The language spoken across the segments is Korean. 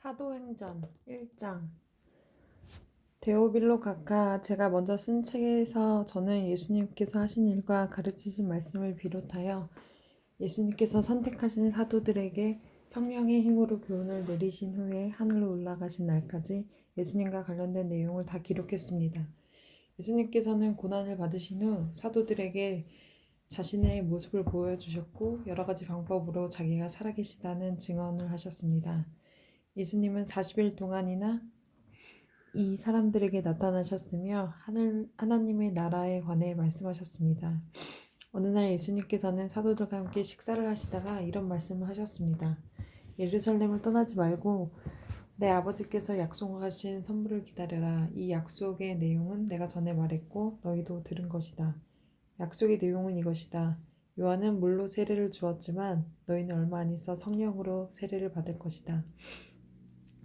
사도행전 1장. 데오빌로 각하, 제가 먼저 쓴 책에서 저는 예수님께서 하신 일과 가르치신 말씀을 비롯하여 예수님께서 선택하신 사도들에게 성령의 힘으로 교훈을 내리신 후에 하늘로 올라가신 날까지 예수님과 관련된 내용을 다 기록했습니다. 예수님께서는 고난을 받으신 후 사도들에게 자신의 모습을 보여주셨고 여러 가지 방법으로 자기가 살아계시다는 증언을 하셨습니다. 예수님은 40일 동안이나 이 사람들에게 나타나셨으며 하나님의 나라에 관해 말씀하셨습니다. 어느 날 예수님께서는 사도들과 함께 식사를 하시다가 이런 말씀을 하셨습니다. 예루살렘을 떠나지 말고 내 아버지께서 약속하신 선물을 기다려라. 이 약속의 내용은 내가 전에 말했고 너희도 들은 것이다. 약속의 내용은 이것이다. 요한은 물로 세례를 주었지만 너희는 얼마 안 있어 성령으로 세례를 받을 것이다.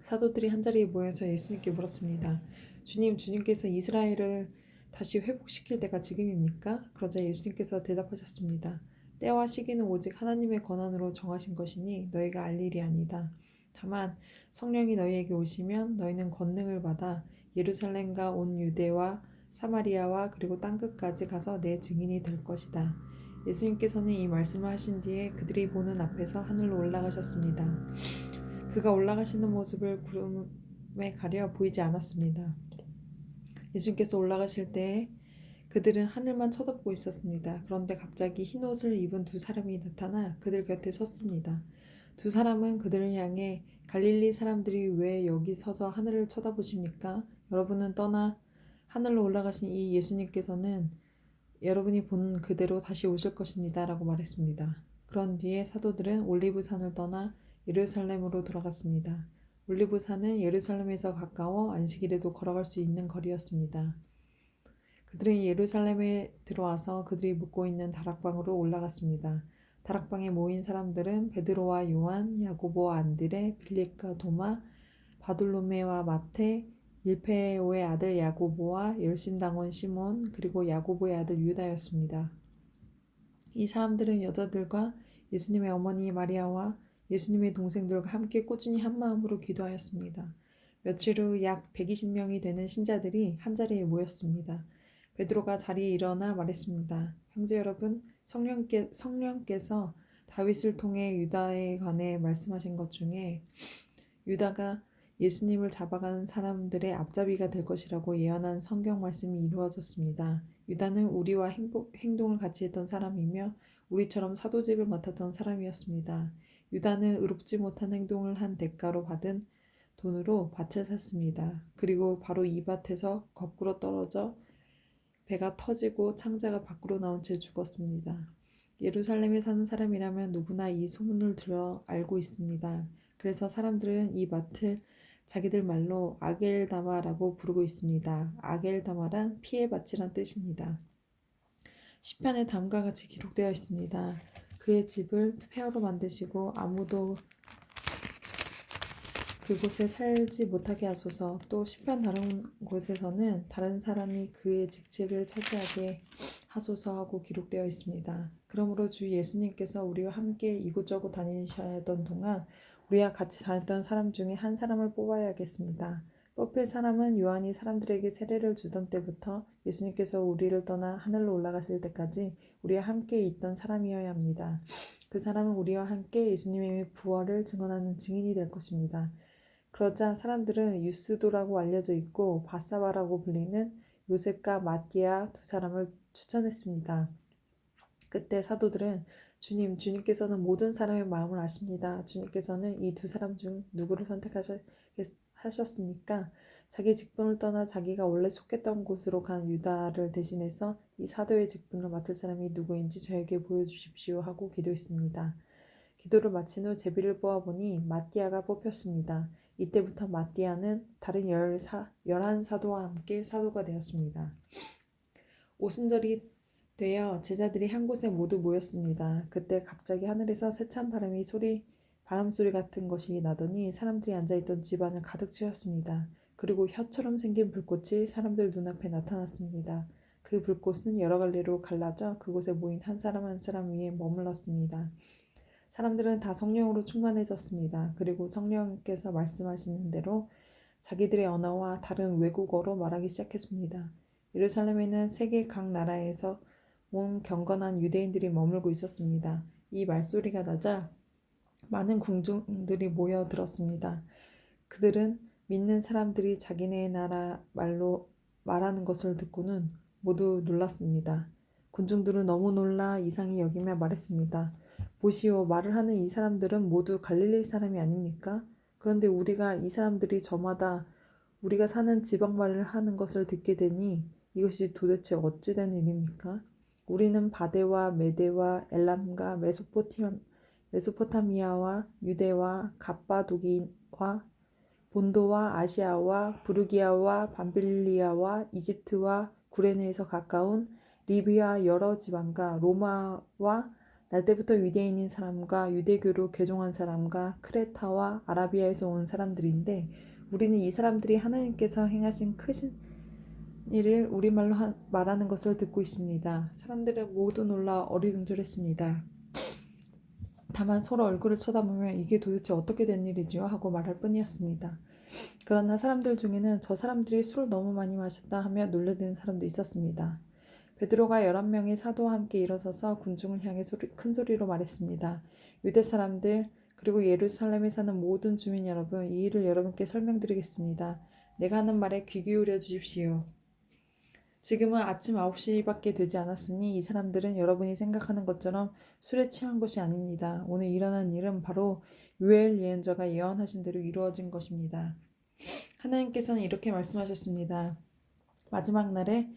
사도들이 한자리에 모여서 예수님께 물었습니다. 주님께서 이스라엘을 다시 회복시킬 때가 지금입니까? 그러자 예수님께서 대답하셨습니다. 때와 시기는 오직 하나님의 권한으로 정하신 것이니 너희가 알 일이 아니다. 다만 성령이 너희에게 오시면 너희는 권능을 받아 예루살렘과 온 유대와 사마리아와 그리고 땅끝까지 가서 내 증인이 될 것이다. 예수님께서는 이 말씀을 하신 뒤에 그들이 보는 앞에서 하늘로 올라가셨습니다. 그가 올라가시는 모습을 구름에 가려 보이지 않았습니다. 예수님께서 올라가실 때에 그들은 하늘만 쳐다보고 있었습니다. 그런데 갑자기 흰 옷을 입은 두 사람이 나타나 그들 곁에 섰습니다. 두 사람은 그들을 향해 갈릴리 사람들이 왜 여기 서서 하늘을 쳐다보십니까? 여러분은 떠나 하늘로 올라가신 이 예수님께서는 여러분이 본 그대로 다시 오실 것입니다. 라고 말했습니다. 그런 뒤에 사도들은 올리브산을 떠나 예루살렘으로 돌아갔습니다. 올리브산은 예루살렘에서 가까워 안식일에도 걸어갈 수 있는 거리였습니다. 그들은 예루살렘에 들어와서 그들이 묵고 있는 다락방으로 올라갔습니다. 다락방에 모인 사람들은 베드로와 요한, 야고보와 안드레, 빌립과 도마, 바돌로메와 마테, 일페오의 아들 야고보와 열심당원 시몬, 그리고 야고보의 아들 유다였습니다. 이 사람들은 여자들과 예수님의 어머니 마리아와 예수님의 동생들과 함께 꾸준히 한마음으로 기도하였습니다. 며칠 후 약 120명이 되는 신자들이 한자리에 모였습니다. 베드로가 자리에 일어나 말했습니다. 형제 여러분, 성령께서 다윗을 통해 유다에 관해 말씀하신 것 중에 유다가 예수님을 잡아가는 사람들의 앞잡이가 될 것이라고 예언한 성경 말씀이 이루어졌습니다. 유다는 우리와 행동을 같이 했던 사람이며 우리처럼 사도직을 맡았던 사람이었습니다. 유다는 의롭지 못한 행동을 한 대가로 받은 돈으로 밭을 샀습니다. 그리고 바로 이 밭에서 거꾸로 떨어져 배가 터지고 창자가 밖으로 나온 채 죽었습니다. 예루살렘에 사는 사람이라면 누구나 이 소문을 들어 알고 있습니다. 그래서 사람들은 이 밭을 자기들 말로 아겔다마라고 부르고 있습니다. 아겔다마란 피의 밭이란 뜻입니다. 시편에 다음과 같이 기록되어 있습니다. 그의 집을 폐허로 만드시고 아무도 그곳에 살지 못하게 하소서. 또 시편 다른 곳에서는 다른 사람이 그의 직책을 차지하게 하소서 하고 기록되어 있습니다. 그러므로 주 예수님께서 우리와 함께 이곳저곳 다니셨던 동안 우리와 같이 다녔던 사람 중에 한 사람을 뽑아야겠습니다. 뽑힐 사람은 요한이 사람들에게 세례를 주던 때부터 예수님께서 우리를 떠나 하늘로 올라가실 때까지 우리와 함께 있던 사람이어야 합니다. 그 사람은 우리와 함께 예수님의 부활을 증언하는 증인이 될 것입니다. 그러자 사람들은 유스도라고 알려져 있고 바사바라고 불리는 요셉과 마띠아 두 사람을 추천했습니다. 그때 사도들은 주님께서는 모든 사람의 마음을 아십니다. 주님께서는 이 두 사람 중 누구를 선택하셨습니까? 자기 직분을 떠나 자기가 원래 속했던 곳으로 간 유다를 대신해서 이 사도의 직분을 맡을 사람이 누구인지 저에게 보여주십시오 하고 기도했습니다. 기도를 마친 후 제비를 뽑아보니 마띠아가 뽑혔습니다. 이때부터 마띠아는 다른 11사도와 함께 사도가 되었습니다. 오순절이 되어 제자들이 한 곳에 모두 모였습니다. 그때 갑자기 하늘에서 세찬 바람 소리 같은 것이 나더니 사람들이 앉아있던 집안을 가득 채웠습니다. 그리고 혀처럼 생긴 불꽃이 사람들 눈앞에 나타났습니다. 그 불꽃은 여러 갈래로 갈라져 그곳에 모인 한 사람 한 사람 위에 머물렀습니다. 사람들은 다 성령으로 충만해졌습니다. 그리고 성령께서 말씀하시는 대로 자기들의 언어와 다른 외국어로 말하기 시작했습니다. 예루살렘에는 세계 각 나라에서 온 경건한 유대인들이 머물고 있었습니다. 이 말소리가 나자 많은 궁중들이 모여들었습니다. 그들은 믿는 사람들이 자기네 나라 말로 말하는 것을 듣고는 모두 놀랐습니다. 군중들은 너무 놀라 이상히 여기며 말했습니다. 보시오, 말을 하는 이 사람들은 모두 갈릴리 사람이 아닙니까? 그런데 우리가 이 사람들이 저마다 우리가 사는 지방 말을 하는 것을 듣게 되니 이것이 도대체 어찌 된 일입니까? 우리는 바데와 메데와 엘람과 메소포타미아와 유대와 갑바도기와 본도와 아시아와 부르기아와 밤빌리아와 이집트와 구레네에서 가까운 리비아 여러 지방과 로마와 날 때부터 유대인인 사람과 유대교로 개종한 사람과 크레타와 아라비아에서 온 사람들인데 우리는 이 사람들이 하나님께서 행하신 크신 일을 우리말로 말하는 것을 듣고 있습니다. 사람들은 모두 놀라 어리둥절했습니다. 다만 서로 얼굴을 쳐다보며 이게 도대체 어떻게 된 일이지요? 하고 말할 뿐이었습니다. 그러나 사람들 중에는 저 사람들이 술을 너무 많이 마셨다 하며 놀래대는 사람도 있었습니다. 베드로가 11명의 사도와 함께 일어서서 군중을 향해 큰 소리로 말했습니다. 유대 사람들 그리고 예루살렘에 사는 모든 주민 여러분, 이 일을 여러분께 설명드리겠습니다. 내가 하는 말에 귀 기울여 주십시오. 지금은 아침 9시밖에 되지 않았으니 이 사람들은 여러분이 생각하는 것처럼 술에 취한 것이 아닙니다. 오늘 일어난 일은 바로 요엘 예언자가 예언하신 대로 이루어진 것입니다. 하나님께서는 이렇게 말씀하셨습니다. 마지막 날에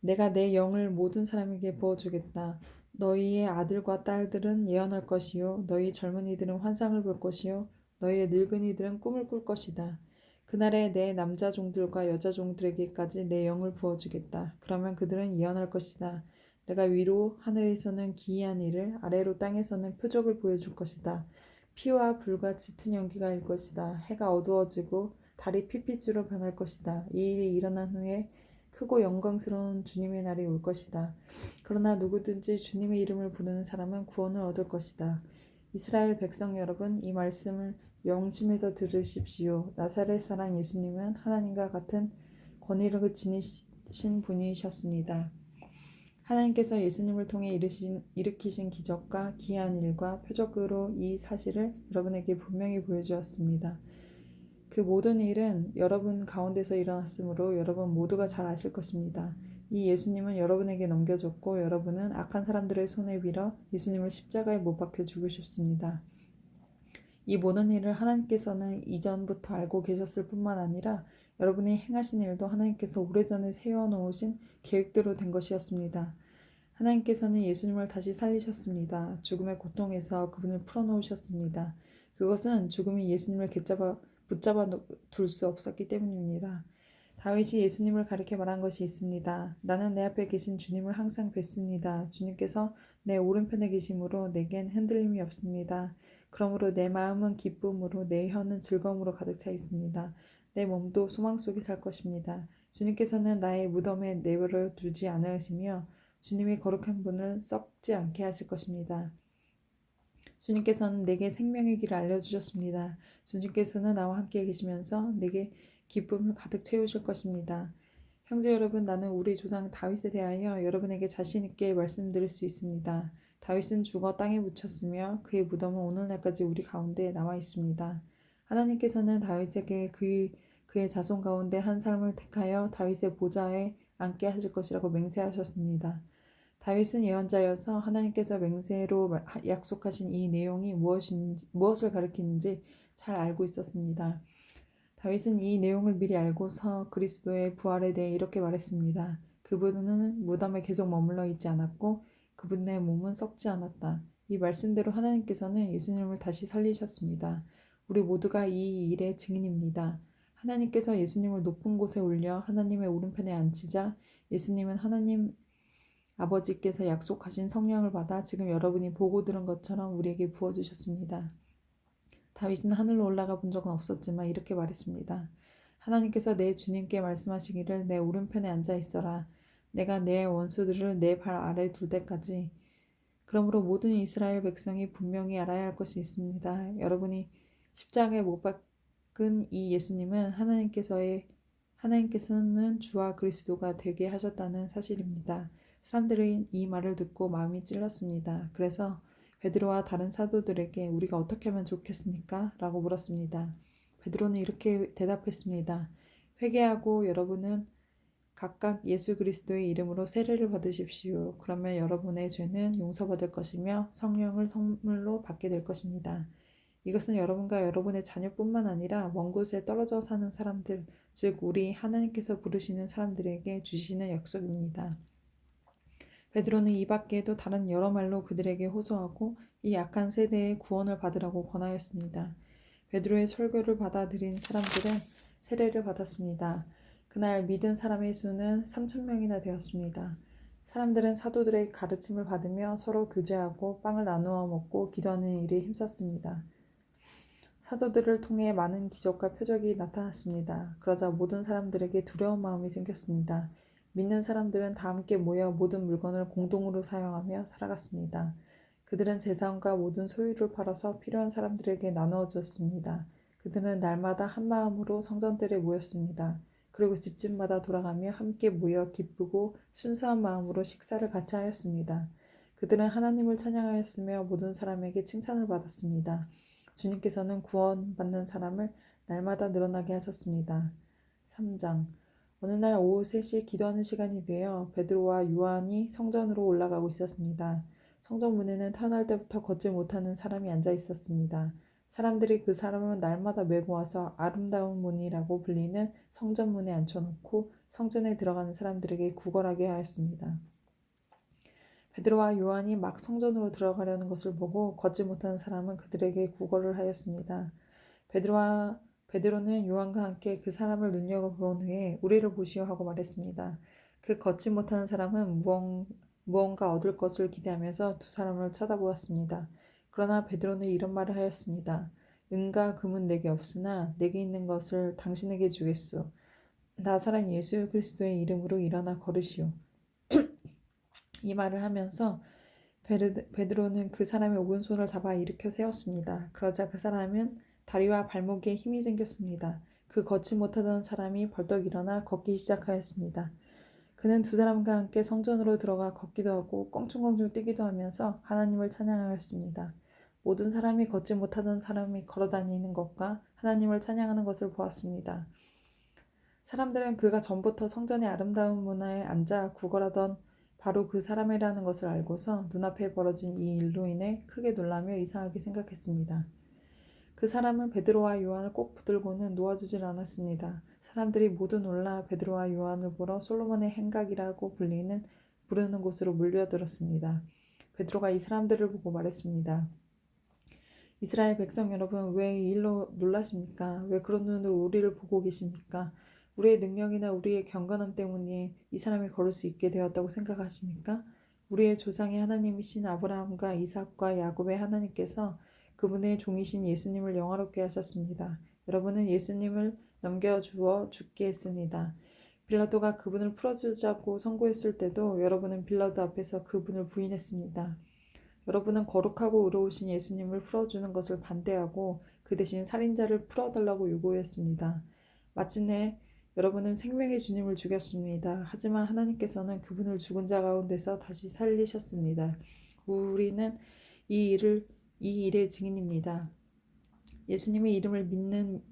내가 내 영을 모든 사람에게 부어주겠다. 너희의 아들과 딸들은 예언할 것이요 너희 젊은이들은 환상을 볼 것이요 너희의 늙은이들은 꿈을 꿀 것이다. 그날에 내 남자 종들과 여자 종들에게까지 내 영을 부어주겠다. 그러면 그들은 예언할 것이다. 내가 위로 하늘에서는 기이한 일을 아래로 땅에서는 표적을 보여줄 것이다. 피와 불과 짙은 연기가 일 것이다. 해가 어두워지고 달이 핏빛으로 변할 것이다. 이 일이 일어난 후에 크고 영광스러운 주님의 날이 올 것이다. 그러나 누구든지 주님의 이름을 부르는 사람은 구원을 얻을 것이다. 이스라엘 백성 여러분, 이 말씀을 명심해서 들으십시오. 나사렛 사람 예수님은 하나님과 같은 권위를 지니신 분이셨습니다. 하나님께서 예수님을 통해 일으키신 기적과 기이한 일과 표적으로 이 사실을 여러분에게 분명히 보여주었습니다. 그 모든 일은 여러분 가운데서 일어났으므로 여러분 모두가 잘 아실 것입니다. 이 예수님은 여러분에게 넘겨졌고 여러분은 악한 사람들의 손에 빌어 예수님을 십자가에 못 박혀 죽으셨습니다. 이 모든 일을 하나님께서는 이전부터 알고 계셨을 뿐만 아니라 여러분이 행하신 일도 하나님께서 오래전에 세워놓으신 계획대로 된 것이었습니다. 하나님께서는 예수님을 다시 살리셨습니다. 죽음의 고통에서 그분을 풀어놓으셨습니다. 그것은 죽음이 예수님을 붙잡아 둘 수 없었기 때문입니다. 다윗이 예수님을 가리켜 말한 것이 있습니다. 나는 내 앞에 계신 주님을 항상 뵙습니다. 주님께서 내 오른편에 계심으로 내겐 흔들림이 없습니다. 그러므로 내 마음은 기쁨으로 내 혀는 즐거움으로 가득 차 있습니다. 내 몸도 소망 속에 살 것입니다. 주님께서는 나의 무덤에 내버려 두지 않으시며 주님이 거룩한 분을 썩지 않게 하실 것입니다. 주님께서는 내게 생명의 길을 알려주셨습니다. 주님께서는 나와 함께 계시면서 내게 기쁨을 가득 채우실 것입니다. 형제 여러분, 나는 우리 조상 다윗에 대하여 여러분에게 자신 있게 말씀드릴 수 있습니다. 다윗은 죽어 땅에 묻혔으며 그의 무덤은 오늘날까지 우리 가운데 남아 있습니다. 하나님께서는 다윗에게 그의 자손 가운데 한 사람을 택하여 다윗의 보좌에 앉게 하실 것이라고 맹세하셨습니다. 다윗은 예언자여서 하나님께서 맹세로 약속하신 이 내용이 무엇을 가리키는지 잘 알고 있었습니다. 다윗은 이 내용을 미리 알고서 그리스도의 부활에 대해 이렇게 말했습니다. 그분은 무덤에 계속 머물러 있지 않았고 그분의 몸은 썩지 않았다. 이 말씀대로 하나님께서는 예수님을 다시 살리셨습니다. 우리 모두가 이 일의 증인입니다. 하나님께서 예수님을 높은 곳에 올려 하나님의 오른편에 앉히자 예수님은 하나님 아버지께서 약속하신 성령을 받아 지금 여러분이 보고 들은 것처럼 우리에게 부어주셨습니다. 다윗은 하늘로 올라가 본 적은 없었지만 이렇게 말했습니다. 하나님께서 내 주님께 말씀하시기를 내 오른편에 앉아 있어라. 내가 내 원수들을 내 발 아래 둘 때까지 그러므로 모든 이스라엘 백성이 분명히 알아야 할 것이 있습니다. 여러분이 십자가에 못 박은 이 예수님은 하나님께서는 주와 그리스도가 되게 하셨다는 사실입니다. 사람들은 이 말을 듣고 마음이 찔렸습니다. 그래서 베드로와 다른 사도들에게 우리가 어떻게 하면 좋겠습니까? 라고 물었습니다. 베드로는 이렇게 대답했습니다. 회개하고 여러분은 각각 예수 그리스도의 이름으로 세례를 받으십시오. 그러면 여러분의 죄는 용서받을 것이며 성령을 선물로 받게 될 것입니다. 이것은 여러분과 여러분의 자녀뿐만 아니라 먼 곳에 떨어져 사는 사람들, 즉 우리 하나님께서 부르시는 사람들에게 주시는 약속입니다. 베드로는 이 밖에도 다른 여러 말로 그들에게 호소하고 이 약한 세대에 구원을 받으라고 권하였습니다. 베드로의 설교를 받아들인 사람들은 세례를 받았습니다. 그날 믿은 사람의 수는 3,000명이나 되었습니다. 사람들은 사도들의 가르침을 받으며 서로 교제하고 빵을 나누어 먹고 기도하는 일에 힘썼습니다. 사도들을 통해 많은 기적과 표적이 나타났습니다. 그러자 모든 사람들에게 두려운 마음이 생겼습니다. 믿는 사람들은 다 함께 모여 모든 물건을 공동으로 사용하며 살아갔습니다. 그들은 재산과 모든 소유를 팔아서 필요한 사람들에게 나누어 줬습니다. 그들은 날마다 한 마음으로 성전들에 모였습니다. 그리고 집집마다 돌아가며 함께 모여 기쁘고 순수한 마음으로 식사를 같이 하였습니다. 그들은 하나님을 찬양하였으며 모든 사람에게 칭찬을 받았습니다. 주님께서는 구원받는 사람을 날마다 늘어나게 하셨습니다. 3장. 어느 날 오후 3시에 기도하는 시간이 되어 베드로와 요한이 성전으로 올라가고 있었습니다. 성전 문에는 태어날 때부터 걷지 못하는 사람이 앉아 있었습니다. 사람들이 그 사람을 날마다 메고 와서 아름다운 문이라고 불리는 성전 문에 앉혀놓고 성전에 들어가는 사람들에게 구걸하게 하였습니다. 베드로와 요한이 막 성전으로 들어가려는 것을 보고 걷지 못하는 사람은 그들에게 구걸을 하였습니다. 베드로는 요한과 함께 그 사람을 눈여겨본 후에 우리를 보시오 하고 말했습니다. 그 걷지 못하는 사람은 무언가 얻을 것을 기대하면서 두 사람을 쳐다보았습니다. 그러나 베드로는 이런 말을 하였습니다. 은과 금은 내게 없으나 내게 있는 것을 당신에게 주겠소. 나사렛 예수 그리스도의 이름으로 일어나 걸으시오. 이 말을 하면서 베드로는 그 사람의 오른손을 잡아 일으켜 세웠습니다. 그러자 그 사람은 다리와 발목에 힘이 생겼습니다. 그 걷지 못하던 사람이 벌떡 일어나 걷기 시작하였습니다. 그는 두 사람과 함께 성전으로 들어가 걷기도 하고 껑충껑충 뛰기도 하면서 하나님을 찬양하였습니다. 모든 사람이 걷지 못하던 사람이 걸어다니는 것과 하나님을 찬양하는 것을 보았습니다. 사람들은 그가 전부터 성전의 아름다운 문화에 앉아 구걸하던 바로 그 사람이라는 것을 알고서 눈앞에 벌어진 이 일로 인해 크게 놀라며 이상하게 생각했습니다. 그 사람은 베드로와 요한을 꼭 붙들고는 놓아주질 않았습니다. 사람들이 모두 놀라 베드로와 요한을 보러 솔로몬의 행각이라고 부르는 곳으로 몰려들었습니다. 베드로가 이 사람들을 보고 말했습니다. 이스라엘 백성 여러분, 왜 이 일로 놀라십니까? 왜 그런 눈으로 우리를 보고 계십니까? 우리의 능력이나 우리의 경건함 때문에 이 사람이 걸을 수 있게 되었다고 생각하십니까? 우리의 조상의 하나님이신 아브라함과 이삭과 야곱의 하나님께서 그분의 종이신 예수님을 영화롭게 하셨습니다. 여러분은 예수님을 넘겨주어 죽게 했습니다. 빌라도가 그분을 풀어주자고 선고했을 때도 여러분은 빌라도 앞에서 그분을 부인했습니다. 여러분은 거룩하고 의로우신 예수님을 풀어주는 것을 반대하고 그 대신 살인자를 풀어달라고 요구했습니다. 마침내 여러분은 생명의 주님을 죽였습니다. 하지만 하나님께서는 그분을 죽은 자 가운데서 다시 살리셨습니다. 우리는 이 일의 증인입니다. 예수님의 이름을 믿는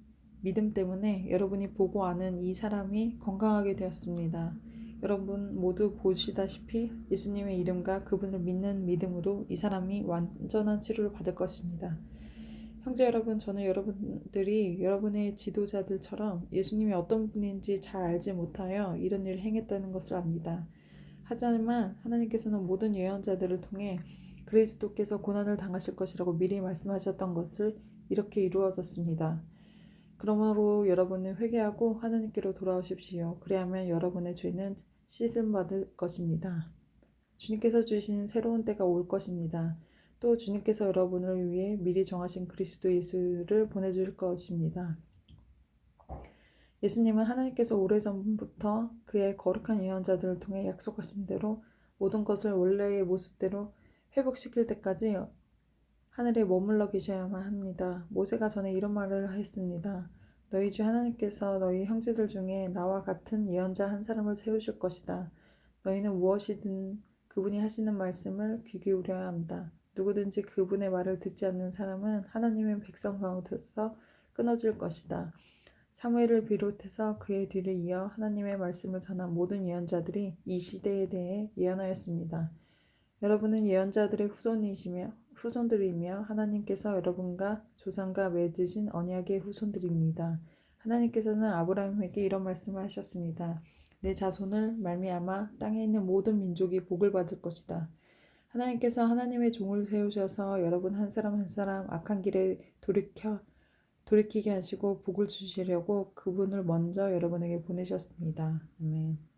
믿음 때문에 여러분이 보고 아는 이 사람이 건강하게 되었습니다. 여러분 모두 보시다시피 예수님의 이름과 그분을 믿는 믿음으로 이 사람이 완전한 치료를 받을 것입니다. 형제 여러분, 저는 여러분들이 여러분의 지도자들처럼 예수님이 어떤 분인지 잘 알지 못하여 이런 일을 행했다는 것을 압니다. 하지만 하나님께서는 모든 예언자들을 통해 그리스도께서 고난을 당하실 것이라고 미리 말씀하셨던 것을 이렇게 이루어졌습니다. 그러므로 여러분은 회개하고 하나님께로 돌아오십시오. 그리하면 여러분의 죄는 씻음받을 것입니다. 주님께서 주신 새로운 때가 올 것입니다. 또 주님께서 여러분을 위해 미리 정하신 그리스도 예수를 보내주실 것입니다. 예수님은 하나님께서 오래전부터 그의 거룩한 예언자들을 통해 약속하신 대로 모든 것을 원래의 모습대로 회복시킬 때까지 하늘에 머물러 계셔야만 합니다. 모세가 전에 이런 말을 하였습니다. 너희 주 하나님께서 너희 형제들 중에 나와 같은 예언자 한 사람을 세우실 것이다. 너희는 무엇이든 그분이 하시는 말씀을 귀 기울여야 한다. 누구든지 그분의 말을 듣지 않는 사람은 하나님의 백성 가운데서 끊어질 것이다. 사무엘을 비롯해서 그의 뒤를 이어 하나님의 말씀을 전한 모든 예언자들이 이 시대에 대해 예언하였습니다. 여러분은 예언자들의 후손들이며 하나님께서 여러분과 조상과 맺으신 언약의 후손들입니다. 하나님께서는 아브라함에게 이런 말씀을 하셨습니다. 내 자손을 말미암아 땅에 있는 모든 민족이 복을 받을 것이다. 하나님께서 하나님의 종을 세우셔서 여러분 한 사람 한 사람 악한 길에 돌이키게 하시고 복을 주시려고 그분을 먼저 여러분에게 보내셨습니다. 아멘.